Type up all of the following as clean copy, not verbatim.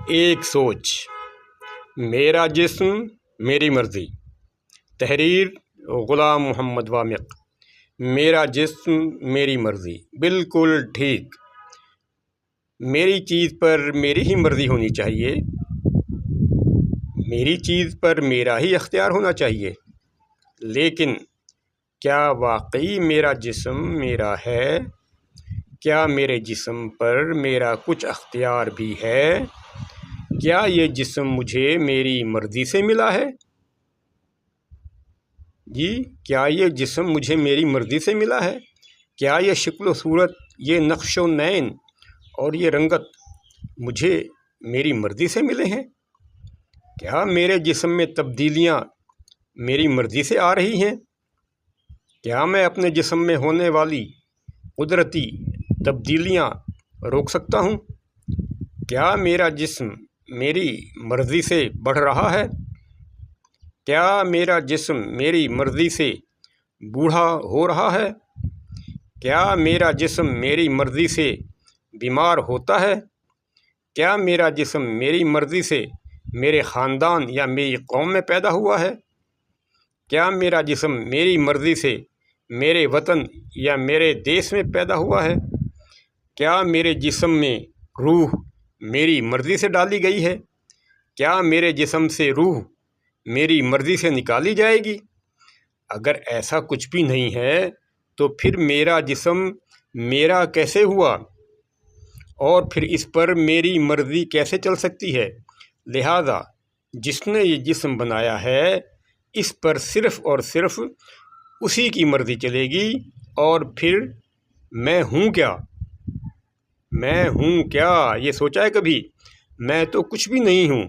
ایک سوچ، میرا جسم میری مرضی۔ تحریر غلام محمد وامق۔ میرا جسم میری مرضی، بالکل ٹھیک۔ میری چیز پر میری ہی مرضی ہونی چاہیے، میری چیز پر میرا ہی اختیار ہونا چاہیے۔ لیکن کیا واقعی میرا جسم میرا ہے؟ کیا میرے جسم پر میرا کچھ اختیار بھی ہے؟ کیا یہ جسم مجھے میری مرضی سے ملا ہے؟ کیا یہ جسم مجھے میری مرضی سے ملا ہے؟ کیا یہ شکل و صورت، یہ نقش و نین اور یہ رنگت مجھے میری مرضی سے ملے ہیں؟ کیا میرے جسم میں تبدیلیاں میری مرضی سے آ رہی ہیں؟ کیا میں اپنے جسم میں ہونے والی قدرتی تبدیلیاں روک سکتا ہوں؟ کیا میرا جسم میری مرضی سے بڑھ رہا ہے؟ کیا میرا جسم میری مرضی سے بوڑھا ہو رہا ہے؟ کیا میرا جسم میری مرضی سے بیمار ہوتا ہے؟ کیا میرا جسم میری مرضی سے میرے خاندان یا میری قوم میں پیدا ہوا ہے؟ کیا میرا جسم میری مرضی سے میرے وطن یا میرے دیش میں پیدا ہوا ہے؟ کیا میرے جسم میں روح میری مرضی سے ڈالی گئی ہے؟ کیا میرے جسم سے روح میری مرضی سے نکالی جائے گی؟ اگر ایسا کچھ بھی نہیں ہے تو پھر میرا جسم میرا کیسے ہوا، اور پھر اس پر میری مرضی کیسے چل سکتی ہے؟ لہذا جس نے یہ جسم بنایا ہے اس پر صرف اور صرف اسی کی مرضی چلے گی، اور پھر میں ہوں کیا؟ میں ہوں کیا؟ یہ سوچا ہے کبھی؟ میں تو کچھ بھی نہیں ہوں۔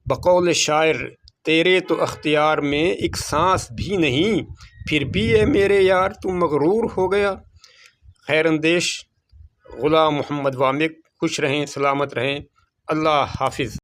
بقول شاعر، تیرے تو اختیار میں ایک سانس بھی نہیں، پھر بھی اے میرے یار تو مغرور ہو گیا۔ خیر اندیش غلام محمد وامق۔ خوش رہیں، سلامت رہیں، اللہ حافظ۔